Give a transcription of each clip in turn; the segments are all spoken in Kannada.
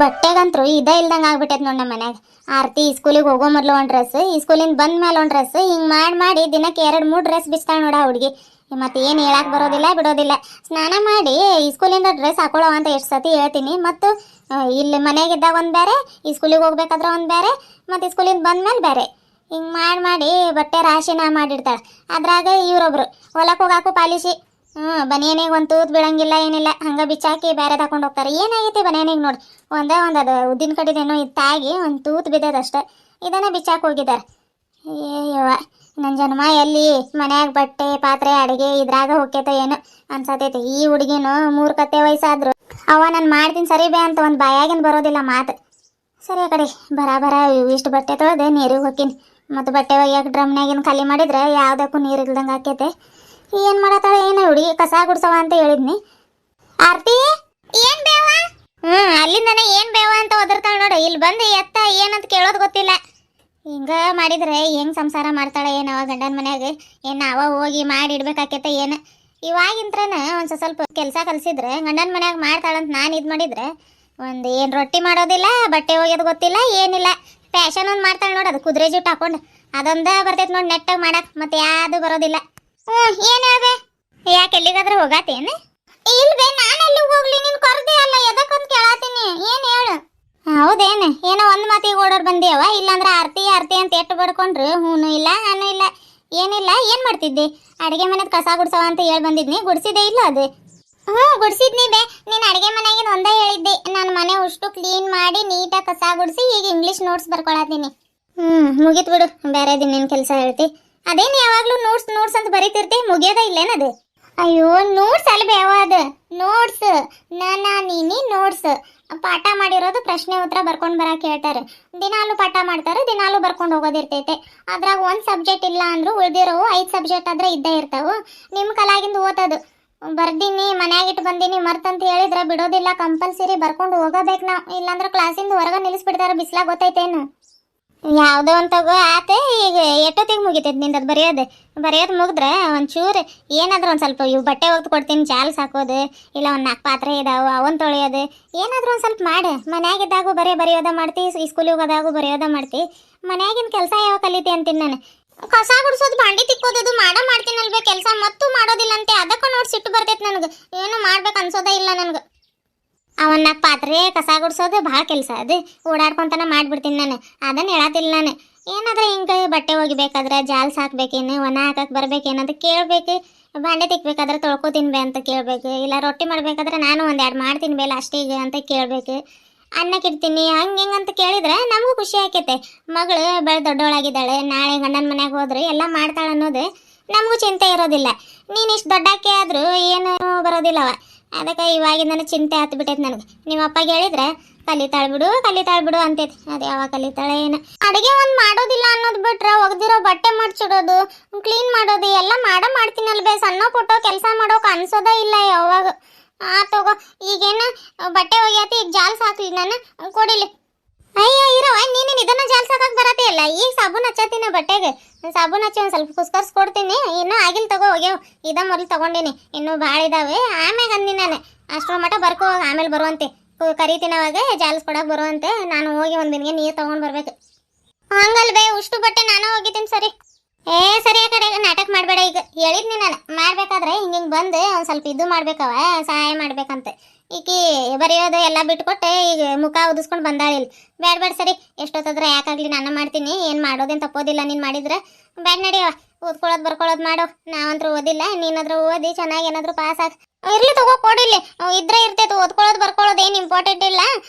ಬಟ್ಟೆಗಂತೂ ಇದ ಇಲ್ದಂಗೆ ಆಗ್ಬಿಟ್ಟೈತೆ ನೋಡಿ ನಮ್ಮ ಮನ್ಯಾಗ. ಆರ್ತಿ ಸ್ಕೂಲಿಗೆ ಹೋಗೋ ಮೊದಲು ಒಂದು ಡ್ರೆಸ್, ಈ ಸ್ಕೂಲಿಂದ ಬಂದ ಮೇಲೆ ಒಂದು ಡ್ರೆಸ್, ಹಿಂಗೆ ಮಾಡಿ ದಿನಕ್ಕೆ 2-3 ಡ್ರೆಸ್ ಬಿಚ್ತಾಳೆ ನೋಡ ಹುಡುಗಿ. ಮತ್ತೆ ಏನು ಹೇಳಕ್ಕೆ ಬರೋದಿಲ್ಲ ಬಿಡೋದಿಲ್ಲ. ಸ್ನಾನ ಮಾಡಿ ಈ ಸ್ಕೂಲಿಂದ ಡ್ರೆಸ್ ಹಾಕೊಳ್ಳೋ ಅಂತ ಎಷ್ಟು ಸತಿ ಹೇಳ್ತೀನಿ. ಮತ್ತು ಇಲ್ಲಿ ಮನೆಯಾಗಿದ್ದಾಗ ಒಂದು ಬೇರೆ, ಈ ಸ್ಕೂಲಿಗೆ ಹೋಗ್ಬೇಕಾದ್ರೆ ಒಂದು ಬೇರೆ, ಮತ್ತು ಈ ಸ್ಕೂಲಿಂದ ಬಂದ್ಮೇಲೆ ಬೇರೆ, ಹಿಂಗೆ ಮಾಡಿ ಬಟ್ಟೆ ರಾಶಿನ ಮಾಡಿಡ್ತಾಳೆ. ಅದ್ರಾಗ ಇವ್ರೊಬ್ರು ಹೊಲಕ್ಕೆ ಹೋಗಾಕು ಪಾಲಿಸಿ ಬನಿಯನಿಗೆ ಒಂದು ತೂತ್ ಬೀಳಂಗಿಲ್ಲ, ಏನಿಲ್ಲ, ಹಂಗೆ ಬಿಚ್ಚಾಕಿ ಬೇರೆ ತಗೊಂಡು ಹೋಗ್ತಾರೆ. ಏನಾಗೈತಿ ಬನಿಯನಿಗೆ ನೋಡಿ, ಒಂದೇ ಒಂದು ಅದು ಉದ್ದಿನ ಕಡಿದೇನೋ ಇತ್ತಾಗಿ ಒಂದು ತೂತ್ ಬಿದ್ದದಷ್ಟೇ, ಇದನ್ನು ಬಿಚ್ಚಾಕಿ ಹೋಗಿದ್ದಾರೆ. ಏಯವ್ವ, ನನ್ನ ಜನ್ಮ ಎಲ್ಲಿ ಮನ್ಯಾಗ ಬಟ್ಟೆ ಪಾತ್ರೆ ಅಡುಗೆ ಇದ್ರಾಗ ಹೋಗ್ಯತ ಏನು ಅನ್ಸತೈತಿ. ಈ ಹುಡುಗಿನೂ 3 ಕತ್ತೆ ವಯಸ್ಸಾದ್ರು ಅವ ನಾನು ಮಾಡ್ತೀನಿ ಸರಿ ಬೇ ಅಂತ ಒಂದು ಬಾಯಾಗಿನ ಬರೋದಿಲ್ಲ ಮಾತು. ಸರಿ ಆ ಕಡೆ ಬರ ಇಷ್ಟು ಬಟ್ಟೆ ತೊಳೆದೆ ನೀರಿಗೆ ಹೋಗ್ತೀನಿ. ಮತ್ತು ಬಟ್ಟೆ ಒಯ್ಯಕ್ಕೆ ಡ್ರಮ್ನಾಗಿನ ಖಾಲಿ ಮಾಡಿದ್ರೆ ಯಾವುದಕ್ಕೂ ನೀರು ಇಲ್ದಂಗೆ ಆಕೈತೆ. ಏನು ಮಾಡತ್ತಾಳೆ ಏನು ಹುಡುಗಿ, ಕಸ ಗುಡ್ಸವ ಅಂತ ಹೇಳಿದ್ನಿ. ಆರ್ತಿ ಏನು ಬೇವ? ಅಲ್ಲಿಂದನೇ ಏನು ಬೇವ ಅಂತ ಒದರ್ತಾಳೆ ನೋಡು. ಇಲ್ಲಿ ಬಂದು ಎತ್ತ ಏನಂತ ಕೇಳೋದು ಗೊತ್ತಿಲ್ಲ. ಹಿಂಗೆ ಮಾಡಿದ್ರೆ ಹೆಂಗೆ ಸಂಸಾರ ಮಾಡ್ತಾಳೆ ಏನು ಅವ ಗಂಡನ ಮನ್ಯಾಗ? ಏನು ಅವ ಹೋಗಿ ಮಾಡಿ ಇಡ್ಬೇಕಾಕೈತೆ ಏನು? ಇವಾಗಿಂತ್ರನ ಒಂದು ಸ್ವಲ್ಪ ಕೆಲಸ ಕಲಿಸಿದ್ರೆ ಗಂಡನ ಮನ್ಯಾಗ ಮಾಡ್ತಾಳಂತ ನಾನು ಇದು ಮಾಡಿದ್ರೆ ಒಂದು ಏನು ರೊಟ್ಟಿ ಮಾಡೋದಿಲ್ಲ, ಬಟ್ಟೆ ಒಗೆಯೋದು ಗೊತ್ತಿಲ್ಲ, ಏನಿಲ್ಲ. ಫ್ಯಾಷನ್ ಒಂದು ಮಾಡ್ತಾಳೆ ನೋಡಿ, ಅದು ಕುದುರೆ ಜುಟ್ಟು ಹಾಕೊಂಡು ಅದೊಂದು ಬರ್ತೈತೆ ನೋಡಿ ನೆಟ್ಟಾಗಿ ಮಾಡಕ್ಕೆ, ಮತ್ತೆ ಯಾವುದು ಬರೋದಿಲ್ಲ. ಏನು ಹೇಳ್ದೆ? ಯಾಕೆ ಎಲ್ಲಿಗಾದ್ರೆ ಹೋಗಾತೇನು? ಇಲ್ವೇ, ನಾನು ಎಲ್ಲಿಗೆ ಹೋಗ್ಲಿ? ನೀನು ಕರ್ದೆ ಅಲ್ಲ, ಎದಕ್ಕಂತ ಕೇಳತ್ತೀನಿ. ಏನು ಹೇಳು? ಹೌದೇನು? ಏನೋ ಒಂದು ಮಾತಿಗೆ ಓಡೋರು ಬಂದಿಯವ, ಇಲ್ಲಾಂದ್ರೆ ಆರ್ತಿ ಅಂತ ಎಟ್ಟು ಬಡ್ಕೊಂಡ್ರು ಹೂನು ಇಲ್ಲ ನಾನು ಇಲ್ಲ, ಏನಿಲ್ಲ. ಏನು ಮಾಡ್ತಿದ್ದೆ? ಅಡುಗೆ ಮನೆದು ಕಸ ಗುಡ್ಸವ ಅಂತ ಹೇಳಿ ಬಂದಿದ್ನಿ, ಗುಡ್ಸಿದೆ ಇಲ್ಲ ಅದು? ಗುಡ್ಸಿದ್ನಿ ಬೇ. ನೀನು ಅಡುಗೆ ಮನೆಗಿನ ಒಂದೇ ಹೇಳಿದ್ದೆ. ನಾನು ಮನೆ ಅಷ್ಟು ಕ್ಲೀನ್ ಮಾಡಿ ನೀಟಾಗಿ ಕಸ ಗುಡಿಸಿ ಈಗ ಇಂಗ್ಲೀಷ್ ನೋಟ್ಸ್ ಬರ್ಕೊಳತ್ತೀನಿ. ಮುಗೀತು ಬಿಡು, ಬೇರೆ ದಿನ ಕೆಲಸ ಹೇಳ್ತಿ. ಅದೇನು ಯಾವಾಗಲೂ ನೋಟ್ಸ್ ಅಂತ ಬರೀತಿರ್ತಿ, ಮುಗಿಯೋದ ಇಲ್ಲೇನದು? ಅಯ್ಯೋ, ನೋಟ್ಸ್ ಅಲ್ಲ ಬೇವ, ಅದು ನೋಟ್ಸ್. ನೀನಿ ನೋಟ್ಸ್ ಪಾಠ ಮಾಡಿರೋದು ಪ್ರಶ್ನೆ ಉತ್ತರ ಬರ್ಕೊಂಡು ಬರಕ್ಕೆ ಹೇಳ್ತಾರೆ. ದಿನಾಲು ಪಾಠ ಮಾಡ್ತಾರೆ, ದಿನಾಲು ಬರ್ಕೊಂಡು ಹೋಗೋದಿರ್ತೈತೆ. ಅದ್ರಾಗ ಒಂದು ಸಬ್ಜೆಕ್ಟ್ ಇಲ್ಲ ಅಂದ್ರೂ ಉಳಿದಿರೋವು 5 ಸಬ್ಜೆಕ್ಟ್ ಆದ್ರೆ ಇದ್ದೇ ಇರ್ತಾವೆ. ನಿಮ್ಮ ಕಲಾಗಿಂದ ಓದೋದು ಬರ್ದೀನಿ ಮನ್ಯಾಗಿಟ್ಟು ಬಂದೀನಿ ಮರ್ತಂತ ಹೇಳಿದ್ರೆ ಬಿಡೋದಿಲ್ಲ, ಕಂಪಲ್ಸರಿ ಬರ್ಕೊಂಡು ಹೋಗಬೇಕು ನಾವು. ಇಲ್ಲಾಂದ್ರೆ ಕ್ಲಾಸಿಂದ ಹೊರಗೆ ನಿಲ್ಲಿಸ್ಬಿಡ್ತಾರೆ, ಬಿಸ್ಲಾಗ ಗೊತ್ತೈತೇನು? ಯಾವುದೋ ಒಂದು ತಗೋ ಆತೆ. ಈಗ ಎಷ್ಟೊತ್ತಿಗೆ ಮುಗಿತೈತೆ ನಿಂದದು ಬರೆಯೋದು ಮುಗಿದ್ರೆ ಒಂಚೂರು ಏನಾದರೂ ಒಂದು ಸ್ವಲ್ಪ ಇವು ಬಟ್ಟೆ ಒಗ್ದು ಕೊಡ್ತೀನಿ, ಜಾಲ್ ಸಾಕೋದು, ಇಲ್ಲ ಒಂದು 4 ಪಾತ್ರೆ ಇದಾವೆ ಅವನ್ನ ತೊಳೆಯೋದು, ಏನಾದರೂ ಒಂದು ಸ್ವಲ್ಪ ಮಾಡು. ಮನ್ಯಾಗಿದ್ದಾಗೂ ಬರೆಯೋದ ಮಾಡ್ತಿ, ಈ ಸ್ಕೂಲಿಗೆ ಹೋಗೋದಾಗೂ ಬರೆಯೋದ ಮಾಡ್ತಿ. ಮನ್ಯಾಗಿನ ಕೆಲಸ ಯಾವ ಕಲಿತಿ ಅಂತೀನಿ ನಾನು. ಕಸ ಗುಡಿಸೋದು ಬಾಂಡಿ ತಿಕ್ಕೋದು ಮಾಡ್ತೀನಲ್ವೇ ಕೆಲಸ, ಮತ್ತೂ ಮಾಡೋದಿಲ್ಲ ಅಂತೆ. ಅದಕ್ಕೂ ನೋಡಿ ಸಿಟ್ಟು ಬರ್ತೈತೆ ನನಗೆ, ಏನು ಮಾಡ್ಬೇಕು ಅನ್ಸೋದೇ ಇಲ್ಲ ನನಗೆ. ಅವನ್ನ ಪಾತ್ರೆ ಕಸ ಗುಡಿಸೋದು ಭಾಳ ಕೆಲಸ, ಅದು ಓಡಾಡ್ಕೊತಾನೆ ಮಾಡಿಬಿಡ್ತೀನಿ ನಾನು. ಅದನ್ನು ಹೇಳತ್ತಿಲ್ಲ ನಾನು. ಏನಾದರೂ ಹಿಂಗೆ ಬಟ್ಟೆ ಒಗಿಬೇಕಾದ್ರೆ ಜಾಲ್ ಸಾಕ್ಬೇಕೇನು, ಒಣ ಹಾಕಕ್ಕೆ ಬರ್ಬೇಕೇನಂತ ಕೇಳಬೇಕು. ಬಾಂಡೆ ತಿಕ್ಬೇಕಾದ್ರೆ ತೊಳ್ಕೊತೀನಿ ಬೇ ಅಂತ ಕೇಳಬೇಕು. ಇಲ್ಲ ರೊಟ್ಟಿ ಮಾಡಬೇಕಾದ್ರೆ ನಾನು 1-2 ಮಾಡ್ತೀನಿ ಬೇ ಲಾಸ್ಟಿಗೆ ಅಂತ ಕೇಳಬೇಕು. ಅನ್ನಕ್ಕಿಡ್ತೀನಿ ಹಂಗೆ ಹಿಂಗೆ ಅಂತ ಕೇಳಿದ್ರೆ ನಮಗೂ ಖುಷಿ ಆಕೈತೆ. ಮಗಳು ಬೆಳೆ ದೊಡ್ಡವಳಾಗಿದ್ದಾಳೆ, ನಾಳೆ ಗಂಡನ ಮನ್ಯಾಗ ಹೋದ್ರೆ ಎಲ್ಲ ಮಾಡ್ತಾಳೆ ಅನ್ನೋದು ನಮಗೂ ಚಿಂತೆ ಇರೋದಿಲ್ಲ. ನೀನು ಇಷ್ಟು ದೊಡ್ಡಕ್ಕೆ ಆದರೂ ಏನು ಬರೋದಿಲ್ಲವ. ಅದಕ್ಕೆ ಇವಾಗಿಂದನೇ ಚಿಂತೆ ಹತ್ಬಿಟ್ಟೈತೆ ನನಗೆ. ನಿಮ್ಮ ಅಪ್ಪಗೆ ಹೇಳಿದ್ರೆ ಕಲಿತಾಳೆ ಬಿಡು ಅಂತೈತಿ. ಅದು ಯಾವಾಗ ಕಲಿತಾಳೆ ಏನು? ಅಡುಗೆ ಒಂದು ಮಾಡೋದಿಲ್ಲ ಅನ್ನೋದು ಬಿಟ್ರೆ ಒಗ್ದಿರೋ ಬಟ್ಟೆ ಮಡ್ಚಿಡೋದು, ಕ್ಲೀನ್ ಮಾಡೋದು ಎಲ್ಲ ಮಾಡ್ತೀನಲ್ವೇ. ಸಣ್ಣ ಪುಟ್ಟ ಕೆಲಸ ಮಾಡೋಕೆ ಅನ್ಸೋದೇ ಇಲ್ಲ ಯಾವಾಗ. ತಗೋ ಈಗೇನು ಬಟ್ಟೆ ಒಗ್ಯಾತಿ, ಈಗ ಜಾಲ್ ಸಾಕ್ಲಿ ನಾನು ಕೊಡಿಲಿ. ಅಯ್ಯ ಇರವ, ನೀನೇನು ಇದನ್ನ ಜಾಲ್ ಸಾಕಕ್ಕೆ ಬರತ್ತೆ ಅಲ್ಲ. ಈಗ ಸಾಬೂನು ಹಚ್ಚತ್ತೀನಿ ಬಟ್ಟೆಗೆ, ಸಾಬೂನು ಹಚ್ಚಿ ಒಂದು ಸ್ವಲ್ಪ ಕುಸ್ಕರ್ಸಿ ಕೊಡ್ತೀನಿ. ಇನ್ನೂ ಆಗಿಲ್ಲ ತಗೋ, ಹೋಗ್ಯಾವ. ಇದ ಮೊದಲು ತಗೊಂಡಿನಿ, ಇನ್ನೂ ಭಾಳ ಇದಾವೆ. ಆಮ್ಯಾಗ ಅಂದಿನಿ ನಾನು ಅಷ್ಟರ ಮಟ್ಟ ಬರ್ಕೋ, ಆಮೇಲೆ ಬರುವಂತೆ ಕರಿತೀನಿ. ಅವಾಗ ಜಾಲಿಸ್ಕೊಡಕ್ಕೆ ಬರುವಂತೆ ನಾನು ಹೋಗಿ ಒಂದು ದಿನಗೆ ನೀರು ತೊಗೊಂಡು ಬರ್ಬೇಕು. ಹಂಗಲ್ವೇ, ಉಷ್ಟು ಬಟ್ಟೆ ನಾನು ಹೋಗಿದ್ದೀನಿ. ಸರಿ ಸರಿ ಆ ಕಡೆ ನಾಟಕ ಮಾಡಬೇಡ. ಈಗ ಹೇಳಿದ್ನಿ ನಾನು ಮಾಡ್ಬೇಕಾದ್ರೆ ಹಿಂಗೆ ಬಂದು ಒಂದು ಸ್ವಲ್ಪ ಇದು ಮಾಡ್ಬೇಕವ, ಸಹಾಯ ಮಾಡ್ಬೇಕಂತ. ಈಕಿ ಬರೆಯೋದು ಎಲ್ಲ ಬಿಟ್ಕೊಟ್ಟೆ ಈಗ ಮುಖ ಉದಿಸ್ಕೊಂಡು ಬಂದಾಳಿಲ್ಲ. ಬೇಡ ಸರಿ, ಎಷ್ಟೊತ್ತಾದ್ರೆ ಯಾಕಾಗಲಿ ನಾನು ಮಾಡ್ತೀನಿ, ಏನು ಮಾಡೋದೇನು ತಪ್ಪೋದಿಲ್ಲ. ನೀನು ಮಾಡಿದ್ರೆ ಬ್ಯಾಡ್ ನಡಿಯವ, ಓದ್ಕೊಳ್ಳೋದು ಬರ್ಕೊಳ್ಳೋದು ಮಾಡೋ. ನಾವಂತರೂ ಓದಿಲ್ಲ, ನೀನಾದ್ರೂ ಓದಿ ಚೆನ್ನಾಗಿ ಏನಾದರೂ ಪಾಸ್ ಆಗ. ಇರ್ಲಿ ತಗೋ ಕೊಡಿಲಿ, ಇದ್ರೆ ಇರ್ತೈತೆ. ಓದ್ಕೊಳ್ಳೋದು ಬರ್ಕೊಳ್ಳೋದು ಏನು ಇಂಪಾರ್ಟೆಂಟ್ ಇಲ್ಲ,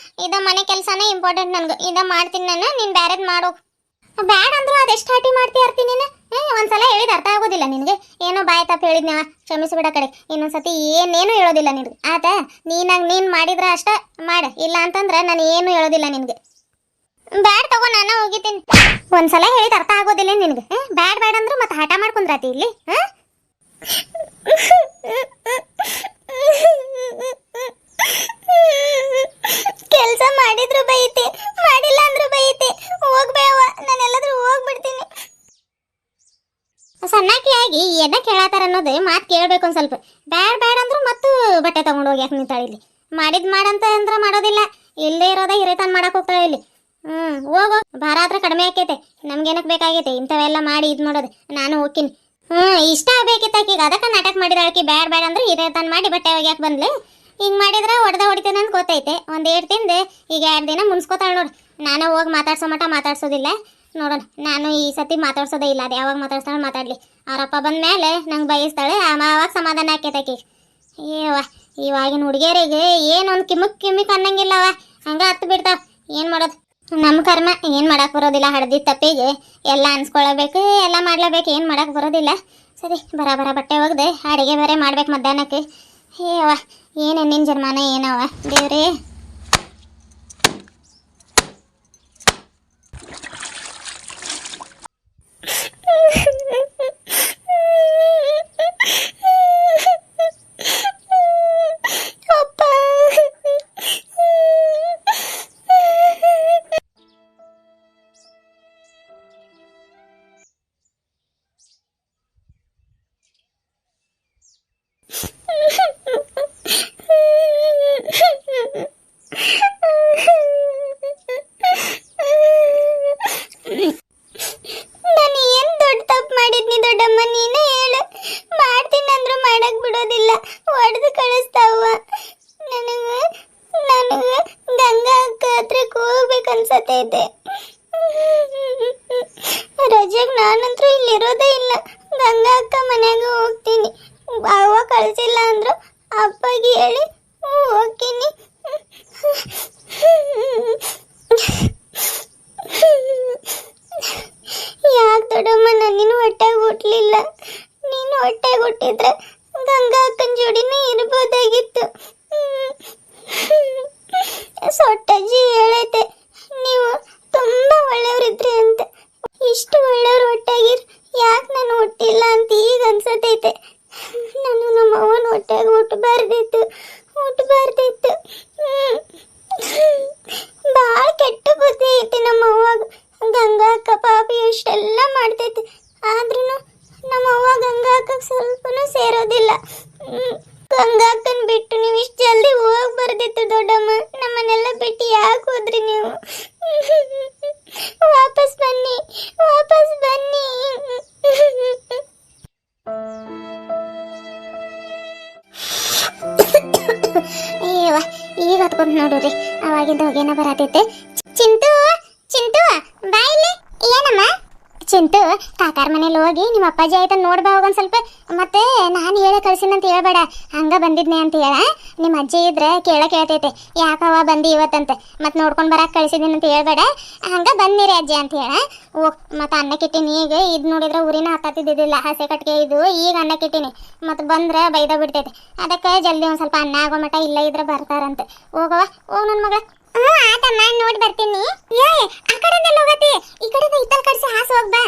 ಇದ ಮನೆ ಕೆಲಸನೇ ಇಂಪಾರ್ಟೆಂಟ್ ನನಗೆ. ಇದ ಮಾಡ್ತೀನಿ ನಾನು, ನೀನು ಬೇರೆದು ಮಾಡೋ. ಬ್ಯಾಡ ಅಂದ್ರು ಅದೆಷ್ಟು ಹಾಟಿ ಮಾಡ್ತೀಯ ಇರ್ತೀನಿ ನೀನು. ಒಂದ್ಸಲ ಹೇಳಿದ ಅರ್ಥ ಆಗೋದಿಲ್ಲ ನಿನಗೆ. ಏನೋ ಬಾಯಿ ತಪ್ಪು ಹೇಳಿದ್ನೇವ, ಕ್ಷಮಿಸಿಬಿಡ ಕಡೆ. ಇನ್ನೊಂದ್ಸತಿ ಏನೇನು ಹೇಳೋದಿಲ್ಲ ನಿನಗೆ ಆತ. ನೀನು ಮಾಡಿದ್ರೆ ಅಷ್ಟ ಮಾಡ, ಇಲ್ಲ ಅಂತಂದ್ರೆ ನಾನು ಏನು ಹೇಳೋದಿಲ್ಲ ನಿನಗೆ. ಬ್ಯಾಡ ತಗೋ, ನಾನು ಹೋಗಿದ್ದೀನಿ. ಒಂದ್ಸಲ ಹೇಳಿದ ಅರ್ಥ ಆಗೋದಿಲ್ಲ ನಿನಗೆ. ಬ್ಯಾಡ ಅಂದ್ರೆ ಮತ್ತೆ ಹಠ ಮಾಡ್ಕೊಂಡ್ರಾತಿ ಇಲ್ಲಿ. ಕೆಲಸ ಮಾಡಿದ್ರು ಬೈತೆ, ಮಾಡಿಲ್ಲ ಅಂದ್ರೂ ಬೈತೆ. ಹೋಗ್ಬೇವ, ನಾನೆಲ್ಲಾದ್ರೂ ಹೋಗ್ಬಿಡ್ತೀನಿ. ಸಣ್ಣಾಕಿಯಾಗಿ ಏನ ಕೇಳತ್ತಾರ ಅನ್ನೋದು ಮಾತು ಕೇಳಬೇಕು ಒಂದು ಸ್ವಲ್ಪ. ಬ್ಯಾಡ ಅಂದ್ರು ಮತ್ತು ಬಟ್ಟೆ ತಗೊಂಡು ಹೋಗ್ಯಾಕ ನಿಂತಾಳಿಲ್ಲಿ. ಮಾಡಂತ ಅಂದ್ರೆ ಮಾಡೋದಿಲ್ಲ. ಇಲ್ಲದೆ ಇರೋದ ಹಿರೇತನ ಮಾಡಕ್ ಹೋಗ್ತಾಳೆ ಇಲ್ಲಿ. ಹೋಗೋ, ಭಾರ ಹತ್ರ ಕಡಿಮೆ ಆಕೈತೆ. ನಮ್ಗೇನಕ್ ಬೇಕಾಗೈತೆ ಇಂಥವೆಲ್ಲ ಮಾಡಿ ಇದು ಮಾಡೋದು. ನಾನು ಹೋಗ್ತೀನಿ. ಇಷ್ಟ ಆಗ್ಬೇಕಿತ್ತು ಆಕಿಗೆ, ಅದಕ್ಕೆ ನಾಟಕ ಮಾಡಿದ ಆಕಿ. ಬ್ಯಾಡ್ ಬ್ಯಾಡ್ ಅಂದ್ರೆ ಹಿರೇತನ ಮಾಡಿ ಬಟ್ಟೆ ಒಗ್ಯಾಕೆ ಬಂದ್ಲೆ. ಹಿಂಗೆ ಮಾಡಿದ್ರೆ ಹೊಡಿತೇನೆ ಅಂತ ಗೊತ್ತೈತೆ. ಒಂದು ಏಟ್ ತಿಂದು ಈಗ 2 ದಿನ ಮುನ್ಸ್ಕೊತಾಳೆ ನೋಡು. ನಾನು ಹೋಗಿ ಮಾತಾಡ್ಸೋ ಮಟ ಮಾತಾಡ್ಸೋದಿಲ್ಲ ನೋಡೋಣ. ನಾನು ಈ ಸತಿ ಮಾತಾಡ್ಸೋದೇ ಇಲ್ಲ. ಅದು ಯಾವಾಗ ಮಾತಾಡ್ಸ್ತಾಳೆ ಮಾತಾಡಲಿ. ಅವರಪ್ಪ ಬಂದ ಮೇಲೆ ನಂಗೆ ಬಯಸ್ತಾಳೆ, ಆವಾಗ ಸಮಾಧಾನ ಆಕೈತೆ ಆಕಿಗೆ. ಇವಾಗಿನ ಹುಡುಗಿಯರಿಗೆ ಏನೊಂದು ಕಿಮಿಕ್ ಅನ್ನಂಗಿಲ್ಲವ, ಹಂಗೆ ಹತ್ತು ಬಿಡ್ತಾವ. ಏನು ಮಾಡೋದು, ನಮ್ಮ ಕರ್ಮ. ಏನು ಮಾಡಕ್ಕೆ ಬರೋದಿಲ್ಲ. ಹಡ್ದಿದ್ದ ತಪ್ಪಿಗೆ ಎಲ್ಲ ಅನ್ಸ್ಕೊಳ್ಬೇಕು, ಎಲ್ಲ ಮಾಡ್ಲೇಬೇಕು. ಏನು ಮಾಡಕ್ಕೆ ಬರೋದಿಲ್ಲ. ಸರಿ, ಬರ ಬಟ್ಟೆ ಒಗ್ದು ಅಡುಗೆ ಬೇರೆ ಮಾಡ್ಬೇಕು ಮಧ್ಯಾಹ್ನಕ್ಕೆ. ಏನು ನಿನ್ನ ಜನ್ಮಾನ ಏನವ ದೇವ್ರೇ. ಹೊಡೆದು ಕಳಿಸ್ತಾವ. ನನಗೆ ಗಂಗಾ ಅಕ್ಕ ಹತ್ರಕ್ಕೆ ಹೋಗ್ಬೇಕನ್ಸತೈತೆ. ರಜೆಗೆ ನಾನಂತೂ ಇಲ್ಲಿರೋದೇ ಇಲ್ಲ. ಗಂಗಾ ಅಕ್ಕ ಮನ್ಯಾಗ ಹೋಗ್ತೀನಿ. ಅವ್ವ ಕಳಿಸಿಲ್ಲ ಅಂದ್ರು ಅಪ್ಪಗೆ ಹೇಳಿ ಹೋಗ್ತೀನಿ. ಯಾಕೆ ದೊಡ್ಡಮ್ಮ ನನ್ನಿನ ಹೊಟ್ಟೆಗೆ ಹುಟ್ಟಲಿಲ್ಲ? ನೀನು ಹೊಟ್ಟೆಗೆ ಹುಟ್ಟಿದ್ರೆ ಗಂಗಾ ಅಕ್ಕನ ಜೋಡಿನೇ ಇರ್ಬೋದಾಗಿತ್ತು. ಸೊಟ್ಟಜ್ಜಿ ಹೇಳೈತೆ ನೀವು ತುಂಬಾ ಒಳ್ಳೆಯವರಿದ್ರಿ ಅಂತ. ಇಷ್ಟು ಒಳ್ಳೆಯವ್ರು ಹೊಟ್ಟೆಗಿರ್ ಯಾಕೆ ನಾನು ಹುಟ್ಟಿಲ್ಲ ಅಂತ ಈಗ ಅನ್ಸತೈತೆ. ನಾನು ನಮ್ಮ ಅವನ ಹೊಟ್ಟೆಗೆ ಹುಟ್ಟಬಾರ್ದಿತ್ತು. ಭಾಳ ಕೆಟ್ಟ ಬುದ್ಧಿ ಐತಿ ನಮ್ಮ ಅವ್ವಾಗ. ಗಂಗಾ ಅಕ್ಕ ಪಾಪ ಎಷ್ಟೆಲ್ಲ ಮಾಡ್ತೈತಿ, ಆದ್ರೂ ನಮ್ಮ ಅವ್ವ ಗಂಗಾ ಅಕ್ಕಗೆ ಸ್ವಲ್ಪನೂ ಸೇರೋದಿಲ್ಲ. ಗಂಗಾ ಅಕ್ಕನ ಬಿಟ್ಟು ನೀವು ಇಷ್ಟು ಜಲ್ದಿ ಹೋಗ್ಬಾರ್ದಿತ್ತು ದೊಡ್ಡಮ್ಮ. ನಮ್ಮನ್ನೆಲ್ಲ ಬಿಟ್ಟು ಯಾಕೆ ಹೋದ್ರಿ ನೀವು? ವಾಪಸ್ ಬನ್ನಿ. ಈಗ ಹತ್ಕೊಂಡು ನೋಡ್ರಿ, ಅವಾಗಿಂದ ಹೊಗೆನ ಬರತೈತೆ. ಚಿಂಟು ಬಾಯಿಲಿ. ಏನಮ್ಮ? ಚಿಂಟು, ಕಾಕಾರ ಮನೇಲಿ ಹೋಗಿ ನಿಮ್ಮ ಅಪ್ಪಾಜಿ ಆಯ್ತ ನೋಡ್ಬಾ ಹೋಗೊಂದು ಸ್ವಲ್ಪ. ಮತ್ತೆ ನಾನು ಹೇಳೇ ಕಳ್ಸಿನಂತ ಹೇಳ್ಬೇಡ, ಹಂಗ ಬಂದಿದ್ನೆ ಅಂತ ಹೇಳ. ನಿಮ್ಮ ಅಜ್ಜಿ ಇದ್ರೆ ಕೇಳ್ತೈತೆ, ಯಾಕವ ಬಂದಿ ಇವತ್ತಂತೆ. ಮತ್ತೆ ನೋಡ್ಕೊಂಡು ಬರಕ್ಕೆ ಕಳಿಸಿದ್ದೀನಿ ಅಂತ ಹೇಳ್ಬೇಡ, ಹಂಗ ಬಂದಿರಿ ಅಜ್ಜಿ ಅಂತ ಹೇಳ. ಮತ್ತೆ ಅನ್ನಕ್ಕಿಟ್ಟಿನಿ. ಈಗ ಇದು ನೋಡಿದ್ರೆ ಊರಿನ ಹತ್ತಿದ್ದಿದ್ದಿಲ್ಲ, ಹಸೆ ಕಟ್ಗೆ ಇದು. ಈಗ ಅನ್ನಕ್ಕಿಟ್ಟಿನಿ, ಮತ್ತೆ ಬಂದ್ರೆ ಬೈದ ಬಿಡ್ತೈತೆ. ಅದಕ್ಕೆ ಜಲ್ದಿ ಒಂದು ಸ್ವಲ್ಪ ಅನ್ನ ಆಗೋ ಮಟ ಇಲ್ಲ ಇದ್ರೆ ಬರ್ತಾರಂತೆ. ಹೋಗವ, ಹೋಗ್ ನನ್ನ ಮಗಳ. ಆತಮ್ಮ, ನೋಡಿ ಬರ್ತೀನಿ. ಆ ಕಡೆಯಿಂದ ಹೋಗತಿ, ಈ ಕಡೆಯಿಂದ ಇತ್ತಲ್ ಕಡ್ಸಿ ಹಾಸು ಹೋಗ್ಬಾ.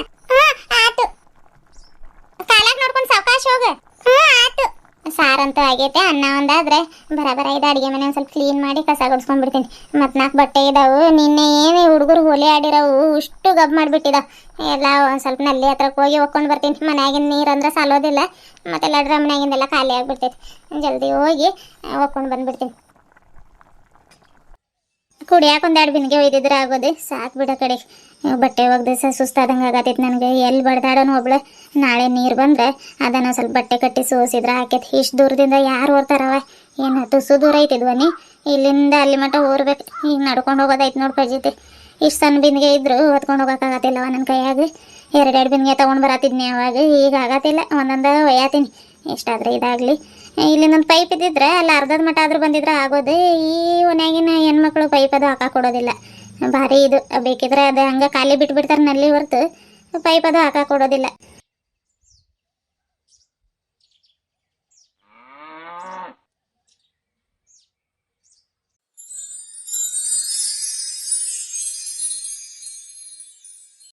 ಆತು. ಕಾಲಾಗ ನೋಡ್ಕೊಂಡು ಸಾವಕಾಶ ಹೋಗ. ಆತು. ಸಾರಂತೂ ಆಗೈತೆ, ಅನ್ನ ಒಂದಾದ್ರೆ ಬರ ಇದು ಅಡುಗೆ ಮನೆ ಒಂದು ಸ್ವಲ್ಪ ಕ್ಲೀನ್ ಮಾಡಿ ಕಸ ಗುಡಿಸ್ಕೊಂಡ್ಬಿಡ್ತೀನಿ. ಮತ್ತು 4 ಬಟ್ಟೆ ಇದಾವು. ನಿನ್ನೆ ಏನು ಹುಡುಗರು ಹೋಲಿ ಆಡಿರವು, ಇಷ್ಟು ಗಬ್ ಮಾಡಿಬಿಟ್ಟಿದಾವೆ. ಎಲ್ಲ ಒಂದು ಸ್ವಲ್ಪ ನಲ್ಲಿ ಹತ್ರಕ್ಕೆ ಹೋಗಿ ಒಕ್ಕೊಂಡು ಬರ್ತೀನಿ. ಮನೆಯಾಗಿನ ನೀರು ಅಂದ್ರೆ ಸಾಲೋದಿಲ್ಲ, ಮತ್ತೆಲ್ಲ ಡ್ರಮ್ನಾಗಿಂದೆಲ್ಲ ಖಾಲಿ ಆಗಿಬಿಡ್ತೈತಿ. ಜಲ್ದಿ ಹೋಗಿ ಒಕ್ಕೊಂಡು ಬಂದುಬಿಡ್ತೀನಿ. ಕುಡಿಯಾಕ 1-2 ಬಿನ್ಗೆ ಒಯ್ದಿದ್ರೆ ಆಗೋದು ಸಾಕು ಬಿಡ. ಕಡೆ ಬಟ್ಟೆ ಒಗ್ದು ಸುಸ್ತಾದಂಗೆ ಆಗತೈತಿ ನನಗೆ. ಎಲ್ಲಿ ಬಡ್ದಾಡೋನು ಒಬ್ಳು. ನಾಳೆ ನೀರು ಬಂದರೆ ಅದನ್ನು ಸ್ವಲ್ಪ ಬಟ್ಟೆ ಕಟ್ಟಿ ಸೋಸಿದ್ರೆ ಆಕೈತಿ. ಇಷ್ಟು ದೂರದಿಂದ ಯಾರು ಓಡ್ತಾರವ? ಏನು ತುಸು ದೂರ ಐತಿ ಧ್ವನಿ. ಇಲ್ಲಿಂದ ಅಲ್ಲಿ ಮಟ್ಟ ಓರ್ಬೇಕು. ಈಗ ನಡ್ಕೊಂಡು ಹೋಗೋದೈತೆ ನೋಡಿ ಪಜಿತಿ. ಇಷ್ಟು ಸಣ್ಣ ಬಿಂದಿಗೆ ಇದ್ರು ಹೊತ್ಕೊಂಡು ಹೋಗೋಕ್ಕಾಗತ್ತಿಲ್ಲವ ನನ್ನ ಕೈಯಾಗ. 2-2 ಬಿಂದಿಗೆ ತೊಗೊಂಡು ಬರತ್ತಿದ್ನಿ ಅವಾಗ. ಈಗ ಆಗತ್ತಿಲ್ಲ, ಒಂದೊಂದು ಒಯ್ಯಾತೀನಿ. ಎಷ್ಟಾದ್ರೆ ಇದಾಗಲಿ. ಇಲ್ಲಿಂದೊಂದು ಪೈಪ್ ಇದ್ದಿದ್ರೆ ಅಲ್ಲಿ ಅರ್ಧದ ಮಟ್ಟ ಆದ್ರೂ ಬಂದಿದ್ರೆ ಆಗೋದು. ಈ ಒನ್ಯಾಗಿನ ಹೆಣ್ಮಕ್ಳು ಪೈಪ್ ಅದು ಹಾಕಕ್ಕೆ ಕೊಡೋದಿಲ್ಲ. ಭಾರಿ ಇದು ಬೇಕಿದ್ರೆ ಅದು ಹಂಗೆ ಖಾಲಿ ಬಿಟ್ಬಿಡ್ತಾರೆ ನಲ್ಲಿ ಹೊರ್ತು ಪೈಪ್ ಅದು ಹಾಕಕ್ಕೆ ಕೊಡೋದಿಲ್ಲ.